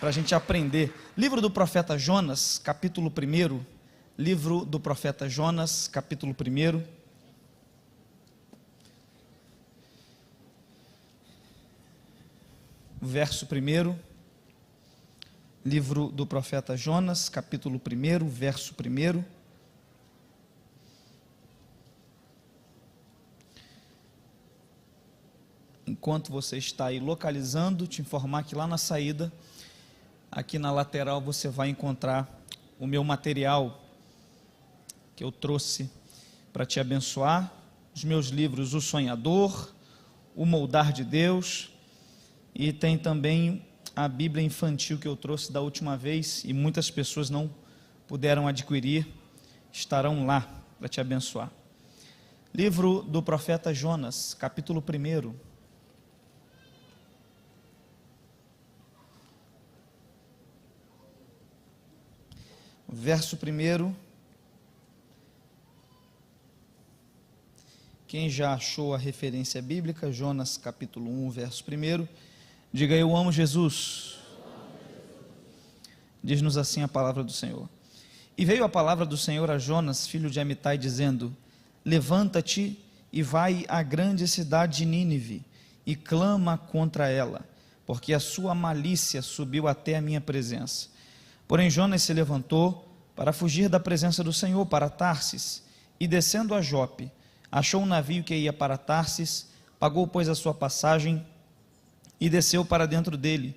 para a gente aprender. Livro do profeta Jonas, capítulo 1. Livro do profeta Jonas, capítulo 1. Verso 1. Livro do profeta Jonas, capítulo 1, verso 1. Enquanto você está aí localizando, te informar que lá na saída, aqui na lateral, você vai encontrar o meu material que eu trouxe para te abençoar, os meus livros, O Sonhador, O Moldar de Deus, e tem também a Bíblia infantil que eu trouxe da última vez, e muitas pessoas não puderam adquirir, estarão lá para te abençoar. Livro do profeta Jonas, capítulo 1. Verso 1. Quem já achou a referência bíblica, Jonas capítulo 1, verso 1, diga: eu amo Jesus. Diz-nos assim a palavra do Senhor. E veio a palavra do Senhor a Jonas, filho de Amitai, dizendo: levanta-te e vai à grande cidade de Nínive, e clama contra ela, porque a sua malícia subiu até a minha presença. Porém Jonas se levantou para fugir da presença do Senhor para Tarsis, e descendo a Jope, achou um navio que ia para Tarsis, pagou, pois, a sua passagem, e desceu para dentro dele,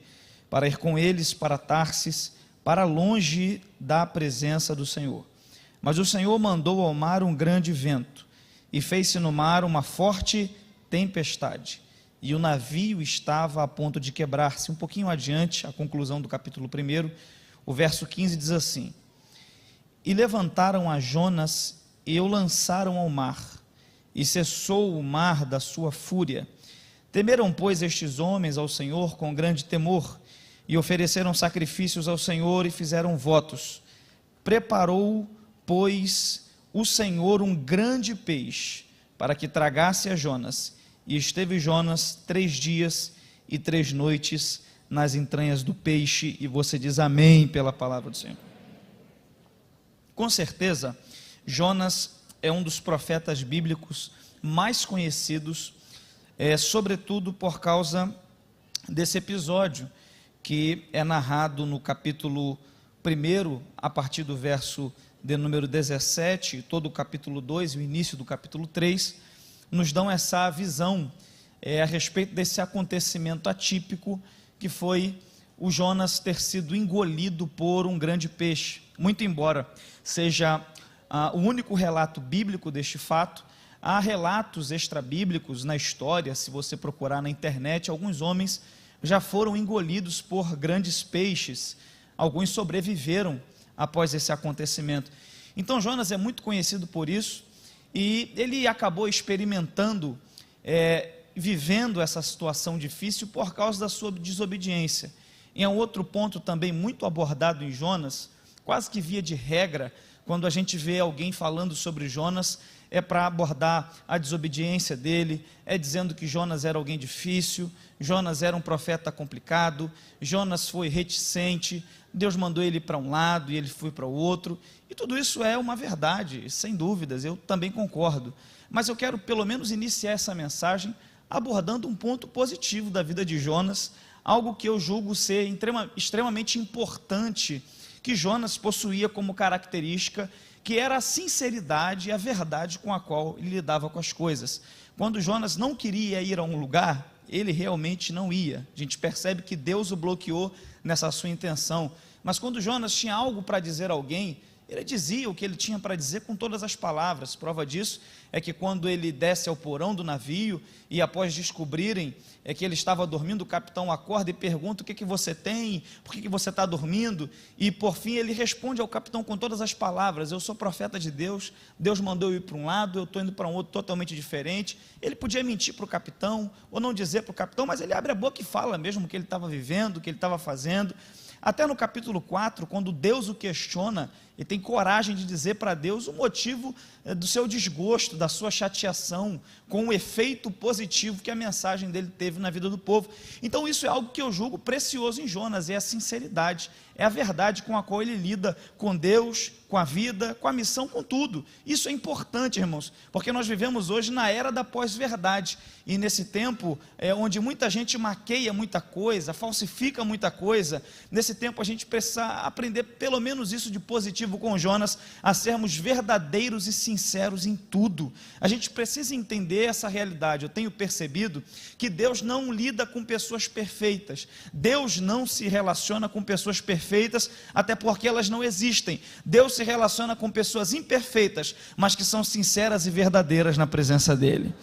para ir com eles para Tarsis, para longe da presença do Senhor. Mas o Senhor mandou ao mar um grande vento, e fez-se no mar uma forte tempestade, e o navio estava a ponto de quebrar-se. Um pouquinho adiante, a conclusão do capítulo 1, o verso 15 diz assim: e levantaram a Jonas e o lançaram ao mar, e cessou o mar da sua fúria. Temeram, pois, estes homens ao Senhor com grande temor, e ofereceram sacrifícios ao Senhor e fizeram votos. Preparou, pois, o Senhor um grande peixe para que tragasse a Jonas, e esteve Jonas 3 dias e 3 noites nas entranhas do peixe. E você diz amém pela palavra do Senhor. Com certeza, Jonas é um dos profetas bíblicos mais conhecidos, sobretudo por causa desse episódio que é narrado no capítulo 1, a partir do verso de número 17, todo o capítulo 2 e o início do capítulo 3, nos dão essa visão a respeito desse acontecimento atípico que foi o Jonas ter sido engolido por um grande peixe. Muito embora seja o único relato bíblico deste fato, há relatos extrabíblicos na história. Se você procurar na internet, alguns homens já foram engolidos por grandes peixes, alguns sobreviveram após esse acontecimento. Então Jonas é muito conhecido por isso, e ele acabou experimentando, vivendo essa situação difícil por causa da sua desobediência. Em um outro ponto também muito abordado em Jonas, quase que via de regra, quando a gente vê alguém falando sobre Jonas, é para abordar a desobediência dele, dizendo que Jonas era alguém difícil, Jonas era um profeta complicado, Jonas foi reticente, Deus mandou ele para um lado e ele foi para o outro, e tudo isso é uma verdade, sem dúvidas, eu também concordo, mas eu quero pelo menos iniciar essa mensagem abordando um ponto positivo da vida de Jonas, algo que eu julgo ser extremamente importante, que Jonas possuía como característica, que era a sinceridade e a verdade com a qual ele lidava com as coisas. Quando Jonas não queria ir a um lugar, ele realmente não ia. A gente percebe que Deus o bloqueou nessa sua intenção. Mas quando Jonas tinha algo para dizer a alguém, ele dizia o que ele tinha para dizer com todas as palavras. Prova disso é que quando ele desce ao porão do navio, e após descobrirem que ele estava dormindo, o capitão acorda e pergunta: o que você tem? Por que você está dormindo? E por fim ele responde ao capitão com todas as palavras: eu sou profeta de Deus, Deus mandou eu ir para um lado, eu estou indo para um outro totalmente diferente. Ele podia mentir para o capitão, ou não dizer para o capitão, mas ele abre a boca e fala mesmo o que ele estava vivendo, o que ele estava fazendo. Até no capítulo 4, quando Deus o questiona, Ele tem coragem de dizer para Deus o motivo do seu desgosto, da sua chateação, com o efeito positivo que a mensagem dele teve na vida do povo. Então isso é algo que eu julgo precioso em Jonas, é a sinceridade, é a verdade com a qual ele lida com Deus, com a vida, com a missão, com tudo. Isso é importante, irmãos, porque nós vivemos hoje na era da pós-verdade, e nesse tempo onde muita gente maqueia muita coisa, falsifica muita coisa, nesse tempo a gente precisa aprender pelo menos isso de positivo com Jonas, a sermos verdadeiros e sinceros em tudo. A gente precisa entender essa realidade. Eu tenho percebido que Deus não lida com pessoas perfeitas, Deus não se relaciona com pessoas perfeitas, até porque elas não existem. Deus se relaciona com pessoas imperfeitas, mas que são sinceras e verdadeiras na presença dele.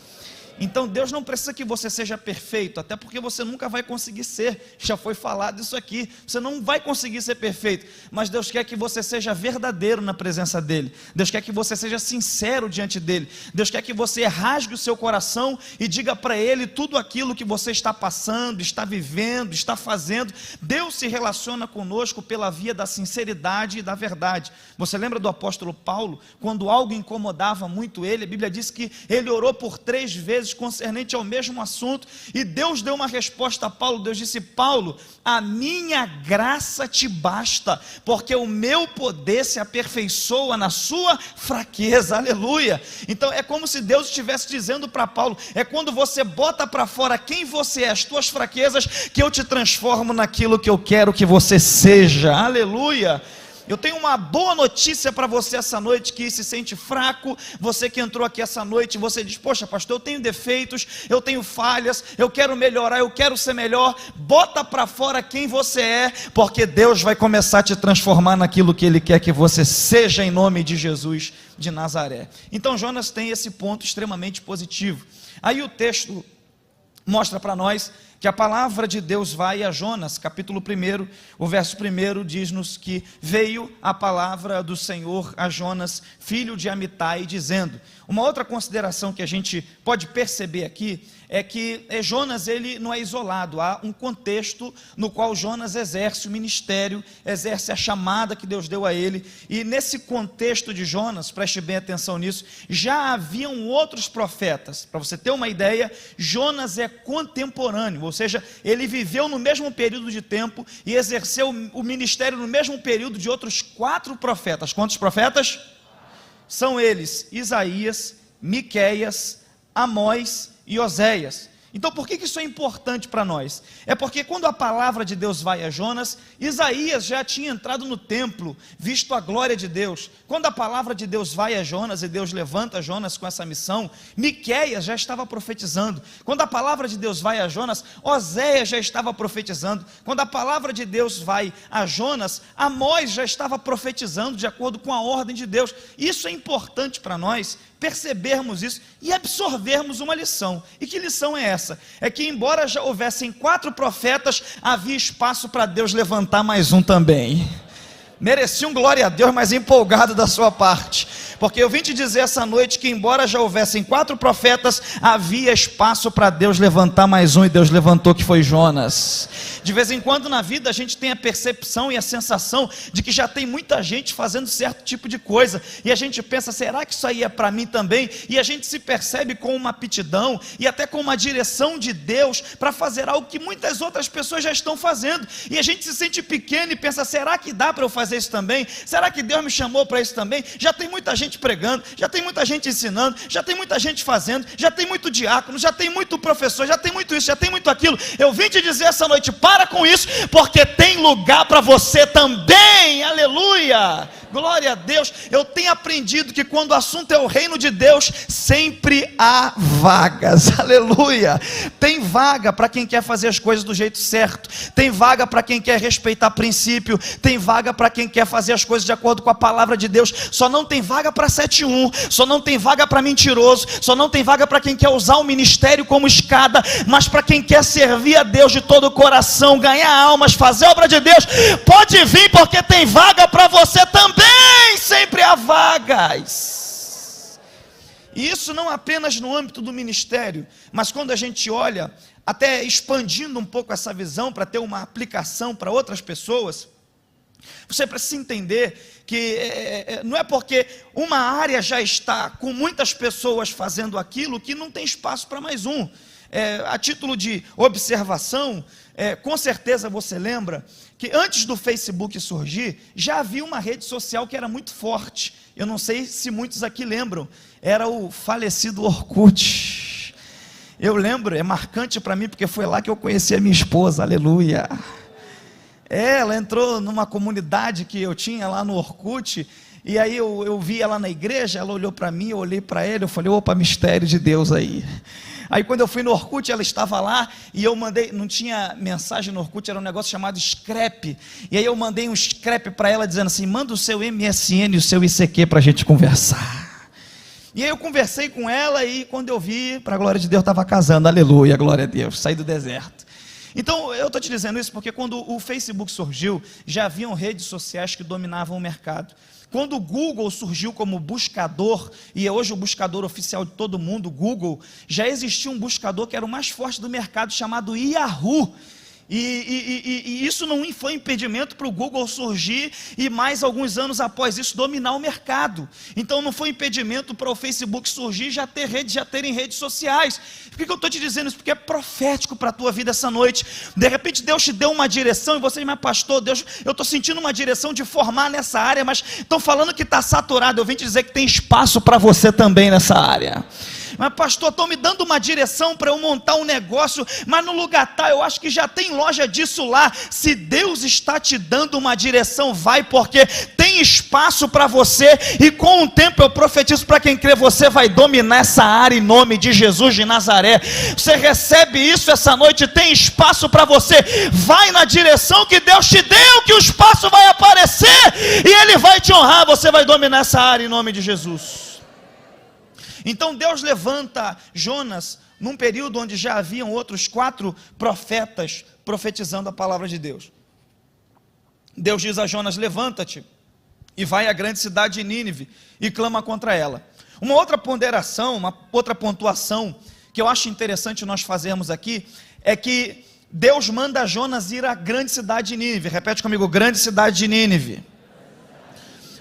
Então Deus não precisa que você seja perfeito, até porque você nunca vai conseguir ser, já foi falado isso aqui, você não vai conseguir ser perfeito, mas Deus quer que você seja verdadeiro na presença dele, Deus quer que você seja sincero diante dele, Deus quer que você rasgue o seu coração e diga para ele tudo aquilo que você está passando, está vivendo, está fazendo. Deus se relaciona conosco pela via da sinceridade e da verdade. Você lembra do apóstolo Paulo, quando algo incomodava muito ele, a Bíblia diz que ele orou por 3 vezes concernente ao mesmo assunto, e Deus deu uma resposta a Paulo. Deus disse: Paulo, a minha graça te basta, porque o meu poder se aperfeiçoa na sua fraqueza. Aleluia. Então é como se Deus estivesse dizendo para Paulo: é quando você bota para fora quem você é, as tuas fraquezas, que eu te transformo naquilo que eu quero que você seja. Aleluia. Eu tenho uma boa notícia para você essa noite, que se sente fraco, você que entrou aqui essa noite, você diz: poxa pastor, eu tenho defeitos, eu tenho falhas, eu quero melhorar, eu quero ser melhor. Bota para fora quem você é, porque Deus vai começar a te transformar naquilo que Ele quer que você seja, em nome de Jesus de Nazaré. Então Jonas tem esse ponto extremamente positivo. Aí o texto mostra para nós que a palavra de Deus vai a Jonas, capítulo 1, o verso 1 diz-nos que veio a palavra do Senhor a Jonas, filho de Amitai, dizendo. Uma outra consideração que a gente pode perceber aqui é que Jonas, ele não é isolado, há um contexto no qual Jonas exerce o ministério, exerce a chamada que Deus deu a ele, e nesse contexto de Jonas, preste bem atenção nisso, já haviam outros profetas. Para você ter uma ideia, Jonas é contemporâneo, ou seja, ele viveu no mesmo período de tempo e exerceu o ministério no mesmo período de outros 4 profetas. Quantos profetas? São eles Isaías, Miqueias, Amós e Oséias. Então por que isso é importante para nós? É porque quando a palavra de Deus vai a Jonas, Isaías já tinha entrado no templo, visto a glória de Deus. Quando a palavra de Deus vai a Jonas e Deus levanta Jonas com essa missão, Miqueias já estava profetizando. Quando a palavra de Deus vai a Jonas, Oséias já estava profetizando. Quando a palavra de Deus vai a Jonas, Amós já estava profetizando de acordo com a ordem de Deus. Isso é importante para nós percebermos isso e absorvermos uma lição. E que lição é essa? É que embora já houvessem 4 profetas, havia espaço para Deus levantar mais um também. Merecia um glória a Deus, mas empolgado da sua parte, porque eu vim te dizer essa noite que embora já houvessem 4 profetas, havia espaço para Deus levantar mais um, e Deus levantou, que foi Jonas. De vez em quando na vida a gente tem a percepção e a sensação de que já tem muita gente fazendo certo tipo de coisa, e a gente pensa: será que isso aí é para mim também? E a gente se percebe com uma aptidão e até com uma direção de Deus para fazer algo que muitas outras pessoas já estão fazendo, e a gente se sente pequeno e pensa: será que dá para eu fazer isso também? Será que Deus me chamou para isso também? Já tem muita gente pregando, já tem muita gente ensinando, já tem muita gente fazendo, já tem muito diácono, já tem muito professor, já tem muito isso, já tem muito aquilo. Eu vim te dizer essa noite: para com isso, porque tem lugar para você também. Aleluia, glória a Deus. Eu tenho aprendido que quando o assunto é o reino de Deus, sempre há vagas. Aleluia. Tem vaga para quem quer fazer as coisas do jeito certo, tem vaga para quem quer respeitar princípio, tem vaga para quem quer fazer as coisas de acordo com a palavra de Deus. Só não tem vaga para 7-1, só não tem vaga para mentiroso, só não tem vaga para quem quer usar o ministério como escada, mas para quem quer servir a Deus de todo o coração, ganhar almas, fazer a obra de Deus, pode vir, porque tem vaga para você também. Sempre há vagas. E isso não apenas no âmbito do ministério, mas quando a gente olha, até expandindo um pouco essa visão para ter uma aplicação para outras pessoas, Você precisa entender que não é porque uma área já está com muitas pessoas fazendo aquilo que não tem espaço para mais um. A título de observação, com certeza você lembra que antes do Facebook surgir, já havia uma rede social que era muito forte. Eu não sei se muitos aqui lembram, era o falecido Orkut. Eu lembro, é marcante para mim, porque foi lá que eu conheci a minha esposa, aleluia. Ela entrou numa comunidade que eu tinha lá no Orkut, e aí eu vi ela na igreja, ela olhou para mim, eu olhei para ela, eu falei, opa, mistério de Deus aí. Aí quando eu fui no Orkut, ela estava lá, e eu mandei, não tinha mensagem no Orkut, era um negócio chamado scrap, e aí eu mandei um scrap para ela, dizendo assim, manda o seu MSN e o seu ICQ para a gente conversar. E aí eu conversei com ela, e quando eu vi, para a glória de Deus, estava casando, aleluia, glória a Deus, saí do deserto. Então, eu estou te dizendo isso porque quando o Facebook surgiu, já haviam redes sociais que dominavam o mercado. Quando o Google surgiu como buscador, e é hoje o buscador oficial de todo mundo, o Google, já existia um buscador que era o mais forte do mercado, chamado Yahoo. E isso não foi impedimento para o Google surgir e mais alguns anos após isso dominar o mercado. Então não foi impedimento para o Facebook surgir e já terem redes sociais. Por que eu estou te dizendo isso? Porque é profético para a tua vida essa noite. De repente Deus te deu uma direção e você, mas pastor, Deus, eu estou sentindo uma direção de formar nessa área, mas estão falando que está saturado. Eu vim te dizer que tem espaço para você também nessa área. Mas pastor, estão me dando uma direção para eu montar um negócio, mas no lugar tal, eu acho que já tem loja disso lá. Se Deus está te dando uma direção, vai, porque tem espaço para você, e com o tempo eu profetizo para quem crê, você vai dominar essa área em nome de Jesus de Nazaré. Você recebe isso essa noite, tem espaço para você, vai na direção que Deus te deu, que o espaço vai aparecer, e Ele vai te honrar, você vai dominar essa área em nome de Jesus. Então Deus levanta Jonas num período onde já haviam outros 4 profetas profetizando a palavra de Deus. Deus diz a Jonas, levanta-te e vai à grande cidade de Nínive e clama contra ela. Uma outra ponderação, uma outra pontuação que eu acho interessante nós fazermos aqui, é que Deus manda Jonas ir à grande cidade de Nínive. Repete comigo, grande cidade de Nínive.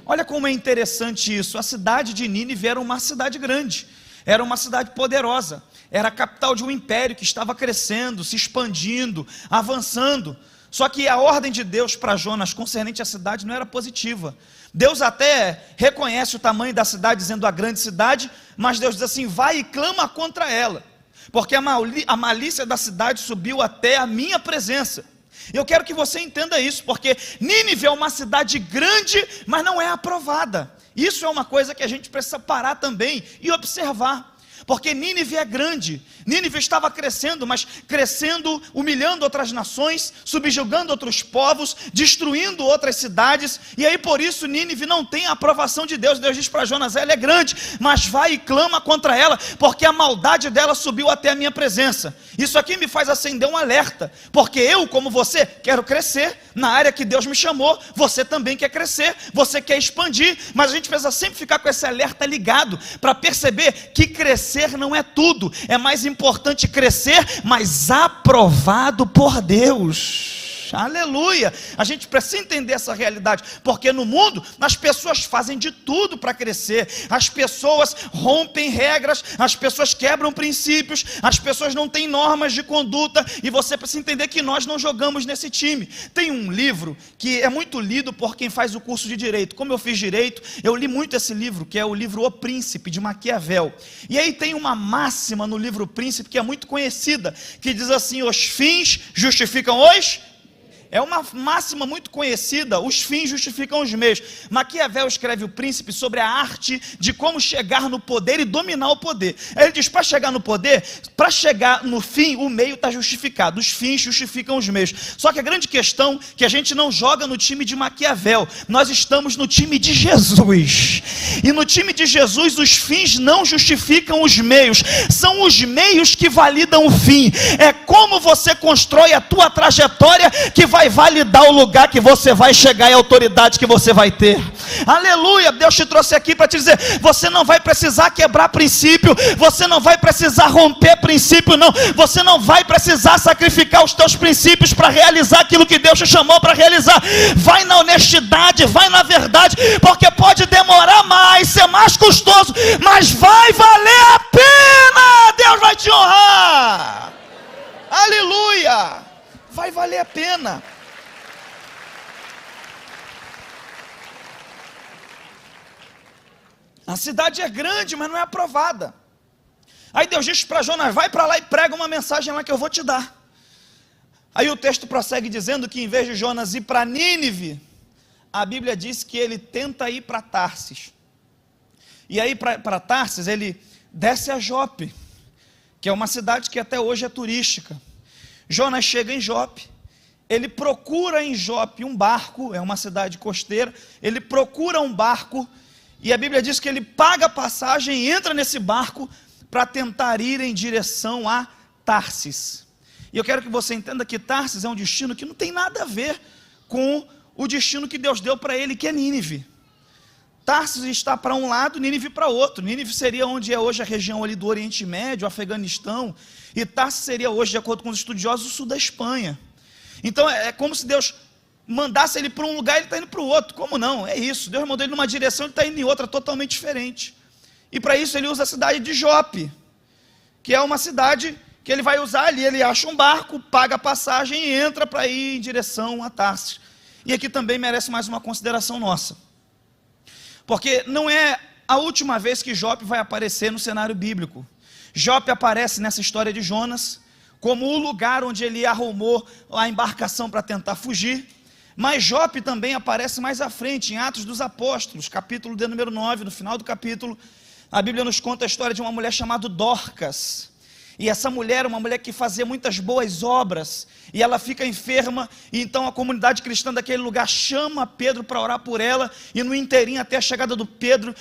Olha como é interessante isso. A cidade de Nínive era uma cidade grande, era uma cidade poderosa, era a capital de um império que estava crescendo, se expandindo, avançando. Só que a ordem de Deus para Jonas concernente à cidade não era positiva. Deus até reconhece o tamanho da cidade, dizendo a grande cidade, mas Deus diz assim, vai e clama contra ela, porque a malícia da cidade subiu até a minha presença. Eu quero que você entenda isso, porque Nínive é uma cidade grande, mas não é aprovada. Isso é uma coisa que a gente precisa parar também e observar, porque Nínive é grande, Nínive estava crescendo, mas crescendo, humilhando outras nações, subjugando outros povos, destruindo outras cidades, e aí por isso Nínive não tem a aprovação de Deus. Deus diz para Jonas, ela é grande, mas vai e clama contra ela, porque a maldade dela subiu até a minha presença. Isso aqui me faz acender um alerta, porque eu, como você, quero crescer na área que Deus me chamou, você também quer crescer, você quer expandir, mas a gente precisa sempre ficar com esse alerta ligado, para perceber que crescer não é tudo, é mais importante crescer, mas aprovado por Deus. Aleluia, a gente precisa entender essa realidade, porque no mundo as pessoas fazem de tudo para crescer, as pessoas rompem regras, as pessoas quebram princípios, as pessoas não têm normas de conduta, e você precisa entender que nós não jogamos nesse time. Tem um livro que é muito lido por quem faz o curso de Direito. Como eu fiz Direito, eu li muito esse livro, que é o livro O Príncipe, de Maquiavel, e aí tem uma máxima no livro O Príncipe, que é muito conhecida, que diz assim, os fins justificam os... É uma máxima muito conhecida, os fins justificam os meios. Maquiavel escreve O Príncipe sobre a arte de como chegar no poder e dominar o poder. Aí ele diz, para chegar no poder, para chegar no fim, o meio está justificado, os fins justificam os meios. Só que a grande questão é que a gente não joga no time de Maquiavel, nós estamos no time de Jesus. E no time de Jesus, os fins não justificam os meios, são os meios que validam o fim. É como você constrói a tua trajetória que vai validar o lugar que você vai chegar e a autoridade que você vai ter. Aleluia, Deus te trouxe aqui para te dizer, você não vai precisar quebrar princípio, você não vai precisar romper princípio, não, você não vai precisar sacrificar os teus princípios para realizar aquilo que Deus te chamou para realizar. Vai na honestidade, vai na verdade, porque pode demorar mais, ser mais custoso, mas vai valer a pena. Deus vai te honrar. Aleluia, vai valer a pena. A cidade é grande, mas não é aprovada. Aí Deus diz para Jonas, vai para lá e prega uma mensagem lá que eu vou te dar. Aí o texto prossegue dizendo que em vez de Jonas ir para Nínive, a Bíblia diz que ele tenta ir para Tarsis. E aí para Tarsis ele desce a Jope, que é uma cidade que até hoje é turística. Jonas chega em Jope, ele procura em Jope um barco, é uma cidade costeira, ele procura um barco, e a Bíblia diz que ele paga a passagem e entra nesse barco para tentar ir em direção a Tarsis. E eu quero que você entenda que Tarsis é um destino que não tem nada a ver com o destino que Deus deu para ele, que é Nínive. Tarsis está para um lado, Nínive para outro. Nínive seria onde é hoje a região ali do Oriente Médio, Afeganistão, e Tarsis seria hoje, de acordo com os estudiosos, o sul da Espanha. Então é como se Deus mandasse ele para um lugar e ele está indo para o outro. Como não? É isso, Deus mandou ele numa direção e ele está indo em outra totalmente diferente. E para isso ele usa a cidade de Jope, que é uma cidade que ele vai usar ali, ele acha um barco, paga a passagem e entra para ir em direção a Tarsis. E aqui também merece mais uma consideração nossa, porque não é a última vez que Jope vai aparecer no cenário bíblico. Jope aparece nessa história de Jonas, como o lugar onde ele arrumou a embarcação para tentar fugir, mas Jope também aparece mais à frente, em Atos dos Apóstolos, capítulo de número 9, no final do capítulo, a Bíblia nos conta a história de uma mulher chamada Dorcas. E essa mulher, uma mulher que fazia muitas boas obras, e ela fica enferma, e então a comunidade cristã daquele lugar chama Pedro para orar por ela, e no inteirinho até a chegada de Pedro,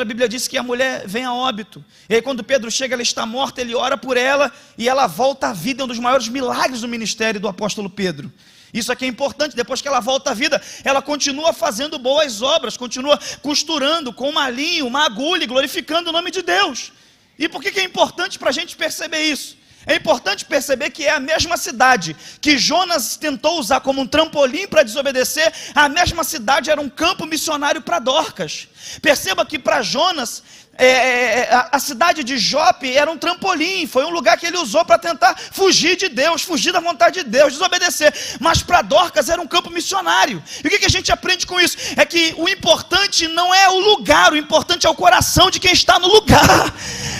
a Bíblia diz que a mulher vem a óbito. E aí quando Pedro chega, ela está morta, ele ora por ela, e ela volta à vida, é um dos maiores milagres do ministério do apóstolo Pedro. Isso aqui é importante, depois que ela volta à vida, ela continua fazendo boas obras, continua costurando com uma linha, uma agulha, glorificando o nome de Deus. E por que é importante para a gente perceber isso? É importante perceber que é a mesma cidade que Jonas tentou usar como um trampolim para desobedecer, a mesma cidade era um campo missionário para Dorcas. Perceba que para Jonas, a cidade de Jope era um trampolim, foi um lugar que ele usou para tentar fugir de Deus, fugir da vontade de Deus, desobedecer. Mas para Dorcas era um campo missionário. E o que a gente aprende com isso? É que o importante não é o lugar, o importante é o coração de quem está no lugar.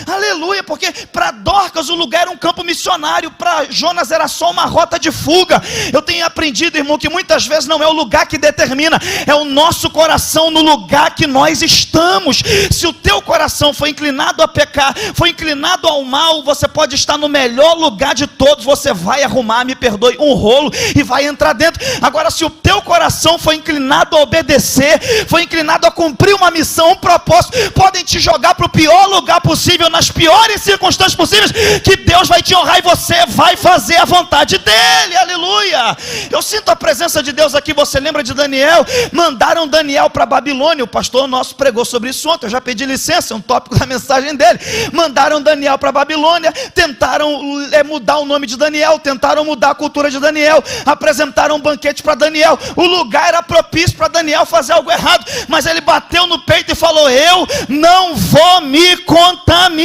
Aleluia, porque para Dorcas o lugar era um campo missionário, para Jonas era só uma rota de fuga. Eu tenho aprendido, irmão, que muitas vezes não é o lugar que determina, é o nosso coração no lugar que nós estamos. Se o teu coração foi inclinado a pecar, foi inclinado ao mal, você pode estar no melhor lugar de todos, você vai arrumar, me perdoe, um rolo e vai entrar dentro. Agora, se o teu coração foi inclinado a obedecer, foi inclinado a cumprir uma missão, um propósito, podem te jogar para o pior lugar possível, nas piores circunstâncias possíveis, que Deus vai te honrar e você vai fazer a vontade dele. Aleluia. Eu sinto a presença de Deus aqui. Você lembra de Daniel? Mandaram Daniel para Babilônia. O pastor nosso pregou sobre isso ontem, eu já pedi licença, é um tópico da mensagem dele. Mandaram Daniel para Babilônia, tentaram mudar o nome de Daniel, tentaram mudar a cultura de Daniel, apresentaram um banquete para Daniel, o lugar era propício para Daniel fazer algo errado, mas ele bateu no peito e falou: eu não vou me contaminar.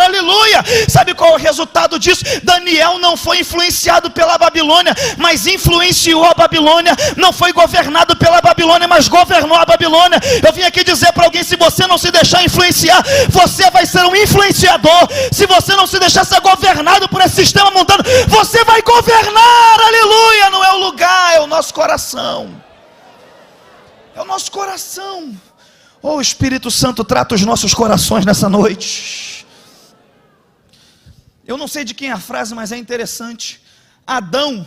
Aleluia. Sabe qual é o resultado disso? Daniel não foi influenciado pela Babilônia, mas influenciou a Babilônia. Não foi governado pela Babilônia, mas governou a Babilônia. Eu vim aqui dizer para alguém: se você não se deixar influenciar, você vai ser um influenciador. Se você não se deixar ser governado por esse sistema mundano, você vai governar. Aleluia. Não é o lugar, é o nosso coração. É o nosso coração. Oh, Espírito Santo, trata os nossos corações nessa noite. Eu não sei de quem é a frase, mas é interessante. Adão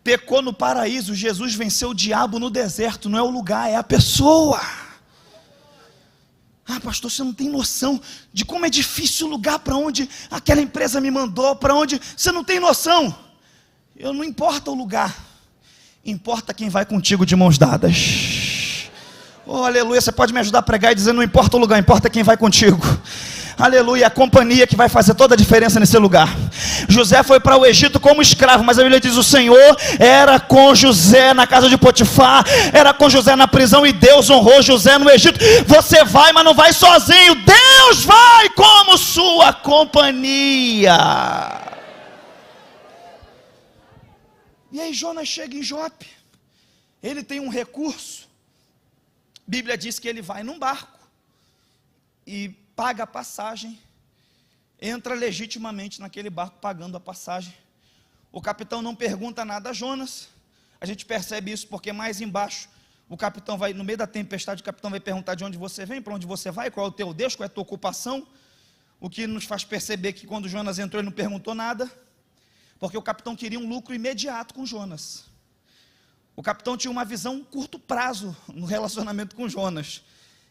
pecou no paraíso, Jesus venceu o diabo no deserto. Não é o lugar, é a pessoa. Ah, pastor, você não tem noção de como é difícil o lugar para onde aquela empresa me mandou, para onde... Você não tem noção. Não importa o lugar, importa quem vai contigo de mãos dadas. Oh, aleluia, você pode me ajudar a pregar e dizer, não importa o lugar, importa quem vai contigo. Aleluia, a companhia que vai fazer toda a diferença nesse lugar. José foi para o Egito como escravo, mas a Bíblia diz, o Senhor era com José na casa de Potifar, era com José na prisão, e Deus honrou José no Egito. Você vai, mas não vai sozinho, Deus vai como sua companhia. E aí Jonas chega em Jope, ele tem um recurso. A Bíblia diz que ele vai num barco e paga a passagem, entra legitimamente naquele barco pagando a passagem. O capitão não pergunta nada a Jonas. A gente percebe isso porque mais embaixo o capitão vai, no meio da tempestade, o capitão vai perguntar de onde você vem, para onde você vai, qual é o teu Deus, qual é a tua ocupação. O que nos faz perceber que quando Jonas entrou ele não perguntou nada, porque o capitão queria um lucro imediato com Jonas. O capitão tinha uma visão curto prazo no relacionamento com Jonas.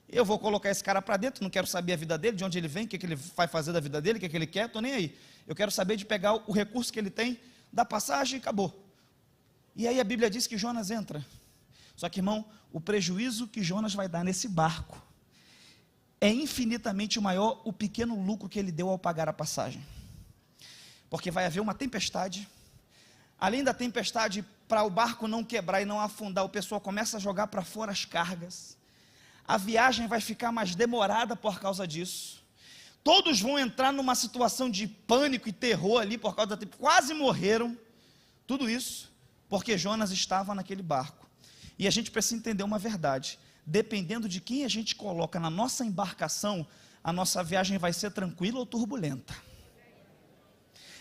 Eu vou colocar esse cara para dentro, não quero saber a vida dele, de onde ele vem, o que ele vai fazer da vida dele, o que ele quer, estou nem aí. Eu quero saber de pegar o recurso que ele tem, da passagem e acabou. E aí a Bíblia diz que Jonas entra. Só que, irmão, o prejuízo que Jonas vai dar nesse barco é infinitamente maior o pequeno lucro que ele deu ao pagar a passagem. Porque vai haver uma tempestade. Além da tempestade, para o barco não quebrar e não afundar, o pessoal começa a jogar para fora as cargas. A viagem vai ficar mais demorada por causa disso. Todos vão entrar numa situação de pânico e terror ali por causa da tempestade. Quase morreram. Tudo isso porque Jonas estava naquele barco. E a gente precisa entender uma verdade. Dependendo de quem a gente coloca na nossa embarcação, a nossa viagem vai ser tranquila ou turbulenta.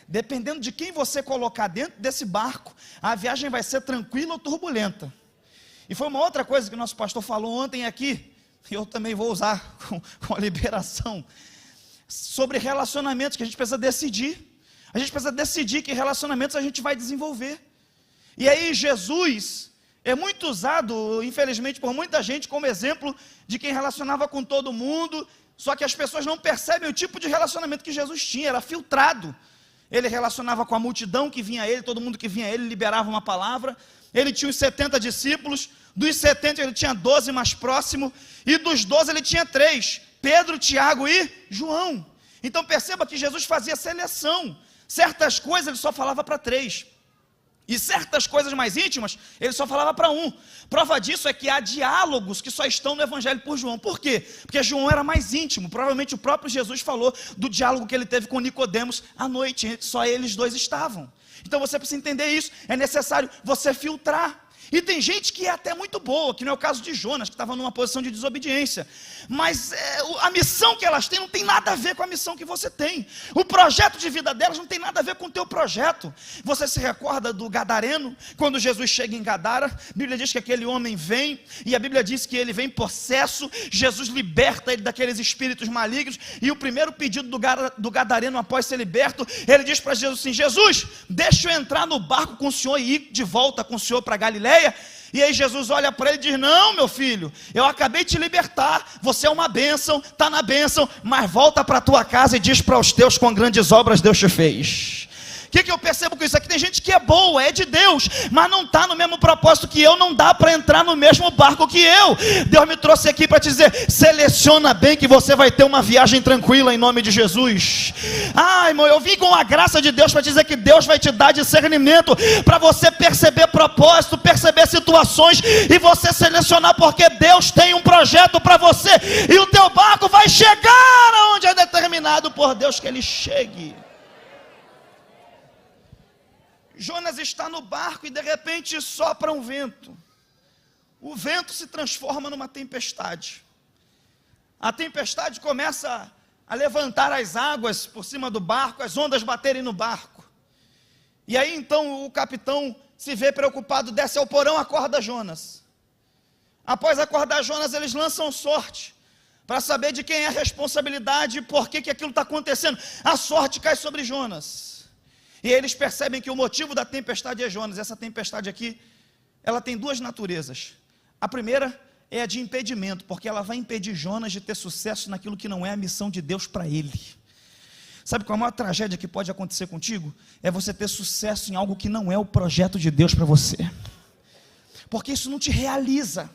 Dependendo de quem você colocar dentro desse barco, a viagem vai ser tranquila ou turbulenta. E foi uma outra coisa que o nosso pastor falou ontem aqui, e eu também vou usar com a liberação, sobre relacionamentos, que a gente precisa decidir. A gente precisa decidir que relacionamentos a gente vai desenvolver. E aí Jesus é muito usado, infelizmente, por muita gente como exemplo de quem relacionava com todo mundo, só que as pessoas não percebem o tipo de relacionamento que Jesus tinha, era filtrado. Ele relacionava com a multidão que vinha a ele, todo mundo que vinha a ele liberava uma palavra. Ele tinha os 70 discípulos, dos 70 ele tinha 12 mais próximo, e dos 12 ele tinha 3, Pedro, Tiago e João. Então perceba que Jesus fazia seleção, certas coisas ele só falava para 3, e certas coisas mais íntimas, ele só falava para 1, prova disso é que há diálogos que só estão no Evangelho por João. Por quê? Porque João era mais íntimo, provavelmente o próprio Jesus falou do diálogo que ele teve com Nicodemos à noite, só eles dois estavam. Então você precisa entender isso, é necessário você filtrar. E tem gente que é até muito boa, que não é o caso de Jonas, que estava numa posição de desobediência, mas a missão que elas têm não tem nada a ver com a missão que você tem. O projeto de vida delas não tem nada a ver com o teu projeto. Você se recorda do Gadareno? Quando Jesus chega em Gadara, a Bíblia diz que aquele homem vem, e a Bíblia diz que ele vem possesso. Jesus liberta ele daqueles espíritos malignos, e o primeiro pedido do Gadareno após ser liberto, ele diz para Jesus assim: Jesus, deixa eu entrar no barco com o Senhor e ir de volta com o Senhor para Galileia. E aí Jesus olha para ele e diz: não, meu filho, eu acabei de te libertar, você é uma bênção, está na bênção, mas volta para a tua casa e diz para os teus quão grandes obras Deus te fez. O que eu percebo com isso aqui? Tem gente que é boa, é de Deus, mas não está no mesmo propósito que eu, não dá para entrar no mesmo barco que eu. Deus me trouxe aqui para te dizer: seleciona bem que você vai ter uma viagem tranquila em nome de Jesus. Irmão, eu vim com a graça de Deus para te dizer que Deus vai te dar discernimento para você perceber propósito, perceber situações e você selecionar, porque Deus tem um projeto para você e o teu barco vai chegar aonde é determinado por Deus que ele chegue. Jonas está no barco e de repente sopra um vento. O vento se transforma numa tempestade. A tempestade começa a levantar as águas por cima do barco, as ondas baterem no barco. E aí então o capitão se vê preocupado, desce ao porão, acorda Jonas. Após acordar Jonas, eles lançam sorte para saber de quem é a responsabilidade e por que aquilo está acontecendo. A sorte cai sobre Jonas. E eles percebem que o motivo da tempestade é Jonas. Essa tempestade aqui, ela tem duas naturezas. A primeira é a de impedimento, porque ela vai impedir Jonas de ter sucesso naquilo que não é a missão de Deus para ele. Sabe qual é a maior tragédia que pode acontecer contigo? É você ter sucesso em algo que não é o projeto de Deus para você. Porque isso não te realiza.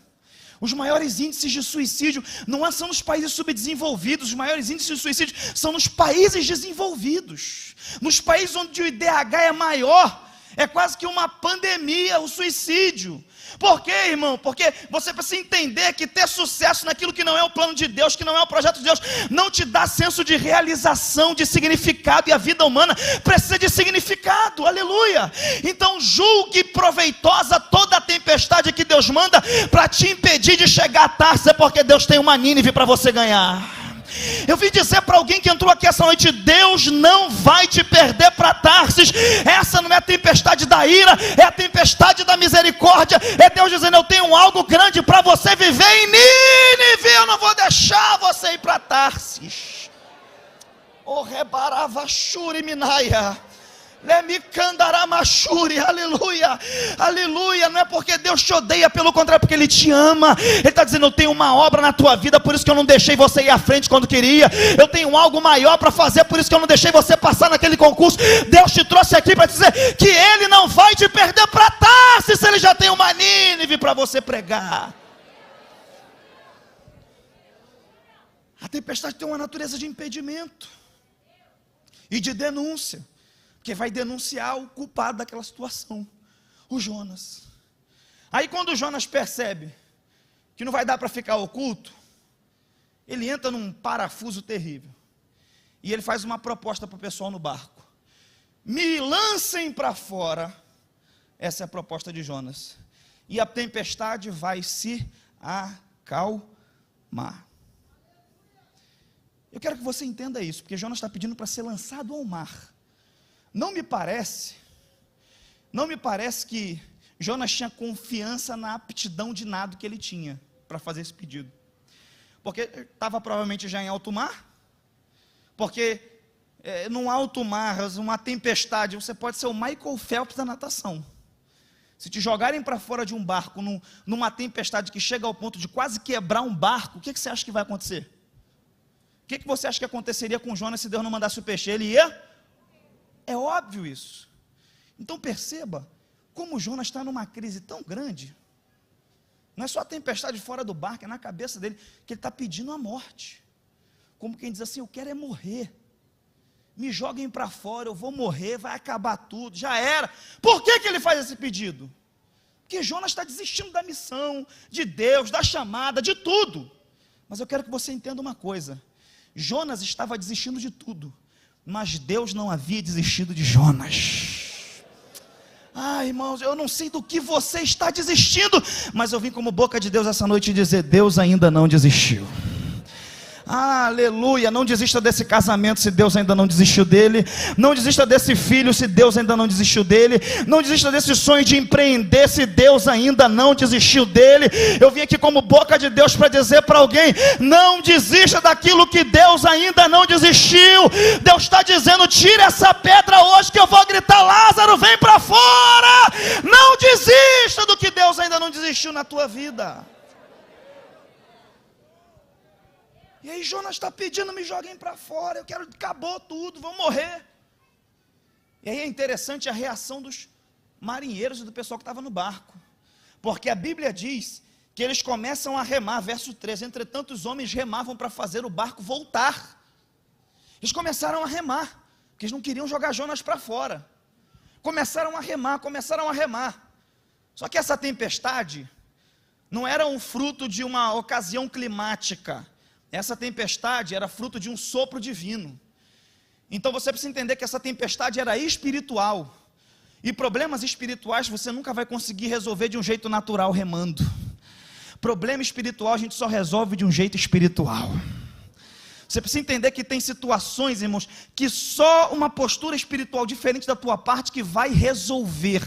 Os maiores índices de suicídio não são nos países subdesenvolvidos, os maiores índices de suicídio são nos países desenvolvidos. Nos países onde o IDH é maior, é quase que uma pandemia o suicídio. Por quê, irmão? Porque você precisa entender que ter sucesso naquilo que não é o plano de Deus, que não é o projeto de Deus, não te dá senso de realização, de significado, e a vida humana precisa de significado, aleluia. Então julgue proveitosa toda a tempestade que Deus manda para te impedir de chegar a Tarsis, é porque Deus tem uma Nínive para você ganhar. Eu vim dizer para alguém que entrou aqui essa noite: Deus não vai te perder para Tarsis. Essa não é a tempestade da ira, é a tempestade da misericórdia. É Deus dizendo: eu tenho algo grande para você viver em Nínive, eu não vou deixar você ir para Tarsis. O rebarava shuri minaia. Aleluia, aleluia. Não é porque Deus te odeia, pelo contrário, porque Ele te ama. Ele está dizendo: eu tenho uma obra na tua vida, por isso que eu não deixei você ir à frente quando queria. Eu tenho algo maior para fazer, por isso que eu não deixei você passar naquele concurso. Deus te trouxe aqui para dizer que Ele não vai te perder para Tarsis, se Ele já tem uma Nínive para você pregar. A tempestade tem uma natureza de impedimento e de denúncia, porque vai denunciar o culpado daquela situação, o Jonas. Aí quando o Jonas percebe que não vai dar para ficar oculto, ele entra num parafuso terrível, e ele faz uma proposta para o pessoal no barco: me lancem para fora. Essa é a proposta de Jonas, e a tempestade vai se acalmar. Eu quero que você entenda isso, porque Jonas está pedindo para ser lançado ao mar. Não me parece que Jonas tinha confiança na aptidão de nado que ele tinha para fazer esse pedido, porque estava provavelmente já em alto mar, porque num alto mar, uma tempestade, você pode ser o Michael Phelps da natação. Se te jogarem para fora de um barco, numa tempestade que chega ao ponto de quase quebrar um barco, o que você acha que vai acontecer? O que você acha que aconteceria com Jonas se Deus não mandasse o peixe? Ele ia? É óbvio isso. Então perceba como Jonas está numa crise tão grande. Não é só a tempestade fora do barco, é na cabeça dele, que ele está pedindo a morte. Como quem diz assim: eu quero é morrer. Me joguem para fora, eu vou morrer, vai acabar tudo, já era. Por que ele faz esse pedido? Porque Jonas está desistindo da missão, de Deus, da chamada, de tudo. Mas eu quero que você entenda uma coisa: Jonas estava desistindo de tudo, mas Deus não havia desistido de Jonas. Irmãos, eu não sei do que você está desistindo, mas eu vim como boca de Deus essa noite dizer: Deus ainda não desistiu. Aleluia. Não desista desse casamento se Deus ainda não desistiu dele. Não desista desse filho se Deus ainda não desistiu dele. Não desista desse sonho de empreender se Deus ainda não desistiu dele. Eu vim aqui como boca de Deus para dizer para alguém: não desista daquilo que Deus ainda não desistiu. Deus está dizendo: tira essa pedra hoje que eu vou gritar: Lázaro, vem para fora. Não desista do que Deus ainda não desistiu na tua vida. E aí Jonas está pedindo: me joguem para fora, eu quero, acabou tudo, vou morrer. E aí é interessante a reação dos marinheiros e do pessoal que estava no barco, porque a Bíblia diz que eles começam a remar, verso 13, entretanto os homens remavam para fazer o barco voltar. Eles começaram a remar, porque eles não queriam jogar Jonas para fora. Começaram a remar, só que essa tempestade não era um fruto de uma ocasião climática. Essa tempestade era fruto de um sopro divino. Então você precisa entender que essa tempestade era espiritual. E problemas espirituais você nunca vai conseguir resolver de um jeito natural remando. Problema espiritual a gente só resolve de um jeito espiritual. Você precisa entender que tem situações, irmãos, que só uma postura espiritual diferente da tua parte que vai resolver.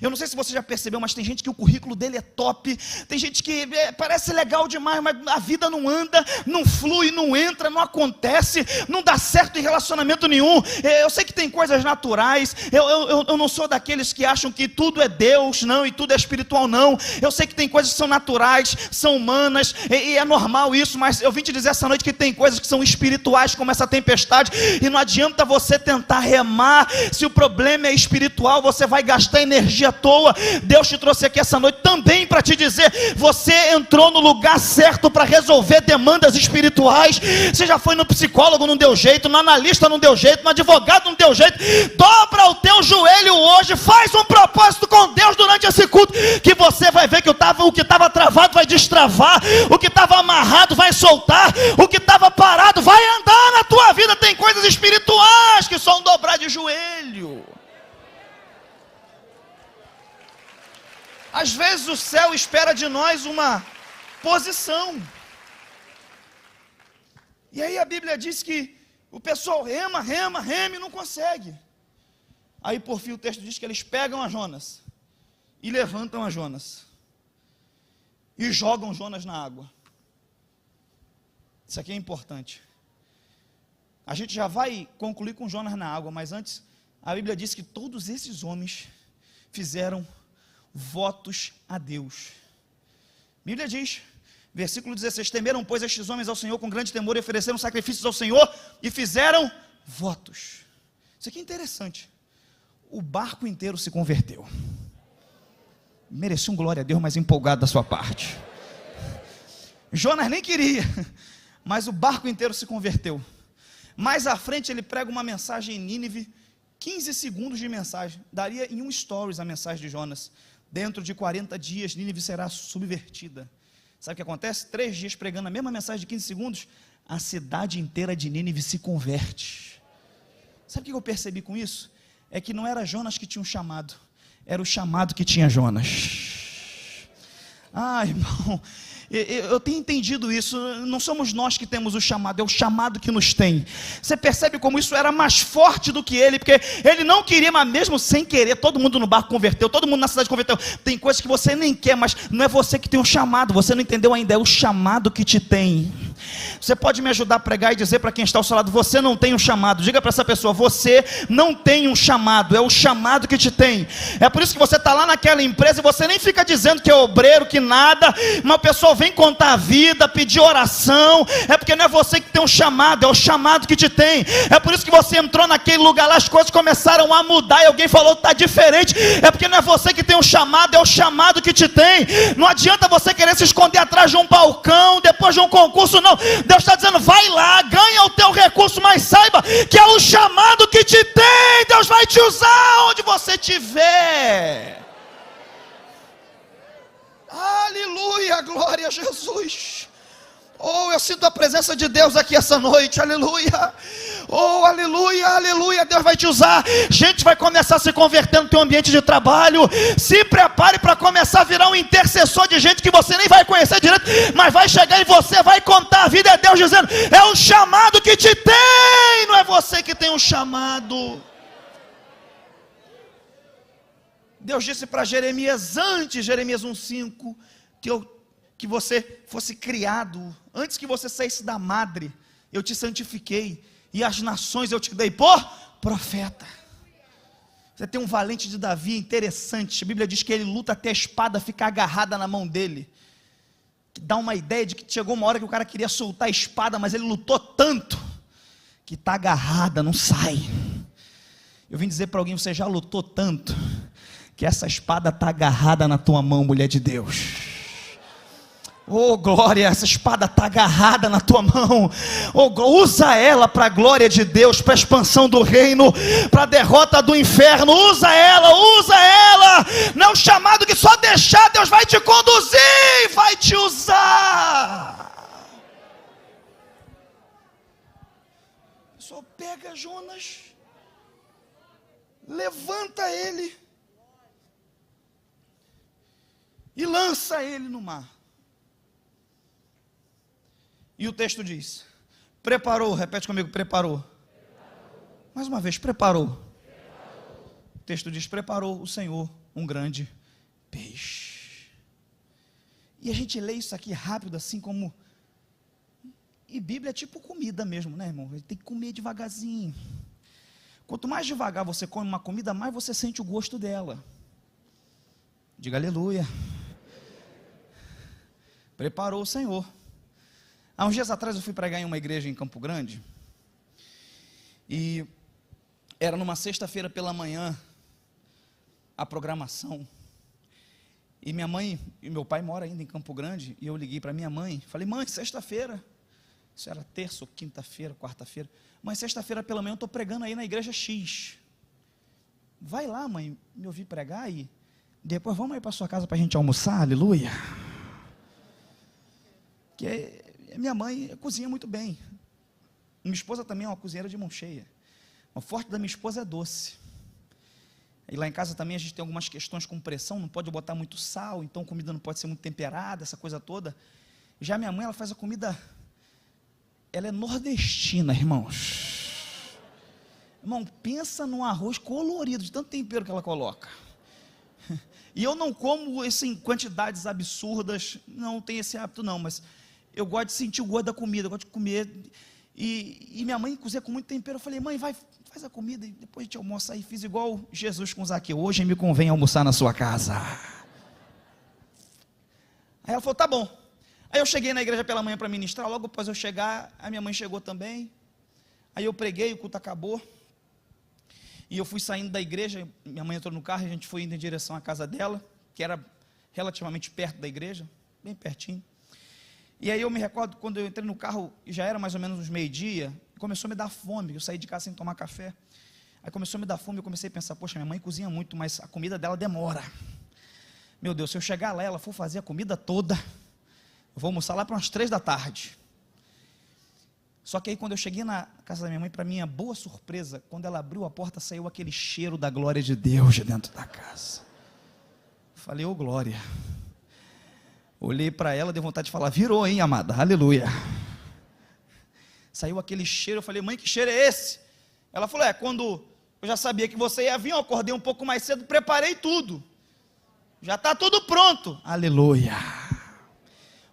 Eu não sei se você já percebeu, mas tem gente que o currículo dele é top, tem gente que parece legal demais, mas a vida não anda, não flui, não entra, não acontece, não dá certo em relacionamento nenhum. Eu sei que tem coisas naturais, eu não sou daqueles que acham que tudo é Deus, não, e tudo é espiritual, não. Eu sei que tem coisas que são naturais, são humanas, e é normal isso, mas eu vim te dizer essa noite que tem coisas que são são espirituais como essa tempestade, e não adianta você tentar remar, se o problema é espiritual, você vai gastar energia à toa. Deus te trouxe aqui essa noite também para te dizer, você entrou no lugar certo para resolver demandas espirituais. Você já foi no psicólogo, não deu jeito, no analista não deu jeito, no advogado não deu jeito. Dobra o teu joelho hoje, faz um propósito com Deus durante esse culto, que você vai ver que o que estava travado vai destravar, o que estava amarrado vai soltar, o que estava parado vai andar na tua vida. Tem coisas espirituais que só um dobrar de joelho. Às vezes o céu espera de nós uma posição, e aí a Bíblia diz que o pessoal rema e não consegue. Aí por fim o texto diz que eles pegam a Jonas e levantam a Jonas e jogam Jonas na água. Isso aqui é importante. A gente já vai concluir com Jonas na água, mas antes a Bíblia diz que todos esses homens fizeram votos a Deus. A Bíblia diz, versículo 16: temeram, pois, estes homens ao Senhor com grande temor, e ofereceram sacrifícios ao Senhor, e fizeram votos. Isso aqui é interessante. O barco inteiro se converteu. Merecia um glória a Deus mais empolgado da sua parte. Jonas nem queria, mas o barco inteiro se converteu. Mais à frente ele prega uma mensagem em Nínive, 15 segundos de mensagem, daria em um stories a mensagem de Jonas. Dentro de 40 dias Nínive será subvertida. Sabe o que acontece? 3 dias pregando a mesma mensagem de 15 segundos, a cidade inteira de Nínive se converte. Sabe o que eu percebi com isso? É que não era Jonas que tinha um chamado, era o chamado que tinha Jonas. Irmão, eu tenho entendido isso. Não somos nós que temos o chamado, é o chamado que nos tem. Você percebe como isso era mais forte do que ele, porque ele não queria, mas mesmo sem querer, todo mundo no barco converteu, todo mundo na cidade converteu. Tem coisas que você nem quer, mas não é você que tem um chamado, você não entendeu ainda, é o chamado que te tem. Você pode me ajudar a pregar e dizer para quem está ao seu lado: você não tem um chamado. Diga para essa pessoa: você não tem um chamado, é o chamado que te tem. É por isso que você está lá naquela empresa e você nem fica dizendo que é obreiro, que nada, mas o pessoal vem contar a vida, pedir oração. É porque não é você que tem um chamado, é o chamado que te tem. É por isso que você entrou naquele lugar lá, as coisas começaram a mudar e alguém falou: está diferente. É porque não é você que tem um chamado, é o chamado que te tem. Não adianta você querer se esconder atrás de um balcão, depois de um concurso, não. Deus está dizendo: vai lá, ganha o teu recurso, mas saiba que é o chamado que te tem. Deus vai te usar onde você estiver. Aleluia, glória a Jesus. Oh, eu sinto a presença de Deus aqui essa noite, aleluia. Oh, aleluia, aleluia, Deus vai te usar. Gente vai começar a se converter no teu ambiente de trabalho. Se prepare para começar a virar um intercessor de gente que você nem vai conhecer direito, mas vai chegar e você vai contar a vida. É Deus dizendo: é o chamado que te tem, não é você que tem um chamado. Deus disse para Jeremias, antes, Jeremias 1,5, que você fosse criado, antes que você saísse da madre, eu te santifiquei, e as nações eu te dei por profeta. Você tem um valente de Davi interessante. A Bíblia diz que ele luta até a espada ficar agarrada na mão dele, que dá uma ideia de que chegou uma hora que o cara queria soltar a espada, mas ele lutou tanto, que está agarrada, não sai. Eu vim dizer para alguém: você já lutou tanto, que essa espada está agarrada na tua mão, mulher de Deus. Oh glória, essa espada está agarrada na tua mão. Oh, usa ela para a glória de Deus, para a expansão do reino, para a derrota do inferno. Usa ela, usa ela. Não é um chamado que só deixar, Deus vai te conduzir, vai te usar. Só pega Jonas, levanta ele e lança ele no mar. E o texto diz: preparou, repete comigo, preparou. Mais uma vez, preparou. O texto diz: preparou o Senhor um grande peixe. E a gente lê isso aqui rápido, assim como... E Bíblia é tipo comida mesmo, né, irmão? Tem que comer devagarzinho. Quanto mais devagar você come uma comida, mais você sente o gosto dela. Diga aleluia. Preparou o Senhor. Há uns dias atrás eu fui pregar em uma igreja em Campo Grande, e era numa sexta-feira pela manhã, a programação, e minha mãe e meu pai moram ainda em Campo Grande, e eu liguei para minha mãe, falei: mãe, sexta-feira, isso era terça ou quinta-feira, quarta-feira, mãe, sexta-feira pela manhã eu estou pregando aí na igreja X, vai lá, mãe, me ouvir pregar e depois vamos aí para sua casa para a gente almoçar, aleluia. Que minha mãe cozinha muito bem, minha esposa também é uma cozinheira de mão cheia, o forte da minha esposa é doce, e lá em casa também a gente tem algumas questões com pressão, não pode botar muito sal, então a comida não pode ser muito temperada, essa coisa toda. Já minha mãe, ela faz a comida, ela é nordestina, irmãos. Irmão, pensa num arroz colorido, de tanto tempero que ela coloca. E eu não como isso em quantidades absurdas, não tenho esse hábito não, mas eu gosto de sentir o gosto da comida, eu gosto de comer. E minha mãe cozinha com muito tempero, eu falei: mãe, vai, faz a comida e depois a gente almoça aí. Fiz igual Jesus com Zaqueu: hoje me convém almoçar na sua casa. Aí ela falou: tá bom. Aí eu cheguei na igreja pela manhã para ministrar, logo após eu chegar, a minha mãe chegou também, aí eu preguei, o culto acabou, e eu fui saindo da igreja, minha mãe entrou no carro, e a gente foi indo em direção à casa dela, que era relativamente perto da igreja, bem pertinho. E aí eu me recordo, quando eu entrei no carro, já era mais ou menos uns meio-dia, começou a me dar fome, eu saí de casa sem tomar café, aí começou a me dar fome, eu comecei a pensar: poxa, minha mãe cozinha muito, mas a comida dela demora, meu Deus, se eu chegar lá, ela for fazer a comida toda, eu vou almoçar lá para umas 3 da tarde, só que aí quando eu cheguei na casa da minha mãe, para minha boa surpresa, quando ela abriu a porta, saiu aquele cheiro da glória de Deus de dentro da casa, falei: ô glória. Olhei para ela, dei vontade de falar: virou, hein, amada, aleluia. Saiu aquele cheiro, eu falei: mãe, que cheiro é esse? Ela falou: quando eu já sabia que você ia vir, eu acordei um pouco mais cedo, preparei tudo, já está tudo pronto, aleluia.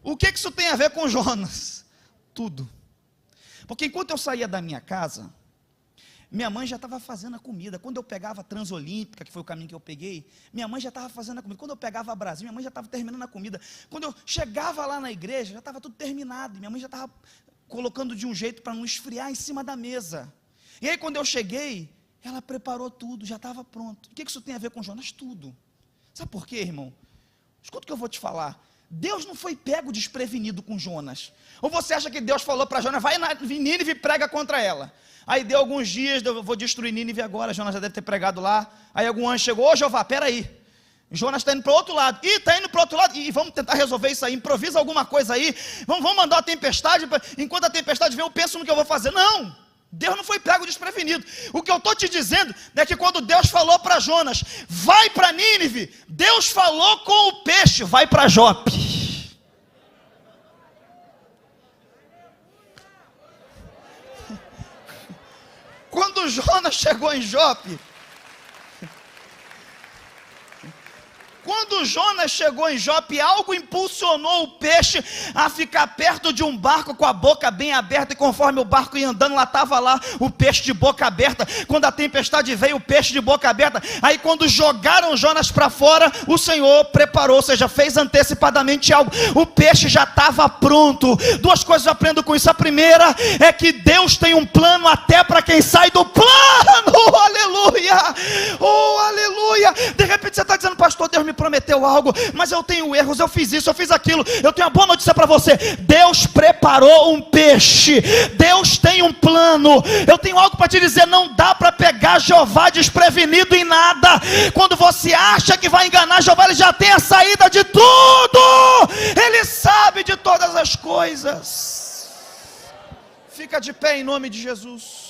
O que isso tem a ver com Jonas? Tudo, porque enquanto eu saía da minha casa, minha mãe já estava fazendo a comida. Quando eu pegava a Transolímpica, que foi o caminho que eu peguei, minha mãe já estava fazendo a comida. Quando eu pegava a Brasil, minha mãe já estava terminando a comida. Quando eu chegava lá na igreja, já estava tudo terminado. Minha mãe já estava colocando de um jeito para não esfriar em cima da mesa. E aí quando eu cheguei, ela preparou tudo, já estava pronto. O que isso tem a ver com Jonas? Tudo. Sabe por quê, irmão? Escuta o que eu vou te falar. Deus não foi pego desprevenido com Jonas. Ou você acha que Deus falou para Jonas: vai na Nínive e prega contra ela? Aí deu alguns dias, eu vou destruir Nínive agora, Jonas já deve ter pregado lá. Aí algum anjo chegou: ô Jeová, peraí, Jonas está indo para o outro lado, está indo para o outro lado, e vamos tentar resolver isso aí, improvisa alguma coisa aí, vamos mandar a tempestade, enquanto a tempestade vem eu penso no que eu vou fazer. Não, Deus não foi pego desprevenido. O que eu estou te dizendo é que quando Deus falou para Jonas: vai para Nínive, Deus falou com o peixe: vai para Jope. Quando Jonas chegou em Jope, algo impulsionou o peixe a ficar perto de um barco com a boca bem aberta, e conforme o barco ia andando, lá estava lá o peixe de boca aberta. Quando a tempestade veio, o peixe de boca aberta. Aí quando jogaram Jonas para fora, o Senhor preparou, ou seja, fez antecipadamente algo. O peixe já estava pronto. 2 coisas eu aprendo com isso. A primeira é que Deus tem um plano até para quem sai do plano. Aleluia, oh aleluia. De repente você está dizendo: pastor, Deus me prometeu algo, mas eu tenho erros, eu fiz isso, eu fiz aquilo. Eu tenho uma boa notícia para você: Deus preparou um peixe, Deus tem um plano. Eu tenho algo para te dizer: não dá para pegar Jeová desprevenido em nada. Quando você acha que vai enganar Jeová, ele já tem a saída de tudo, ele sabe de todas as coisas. Fica de pé em nome de Jesus.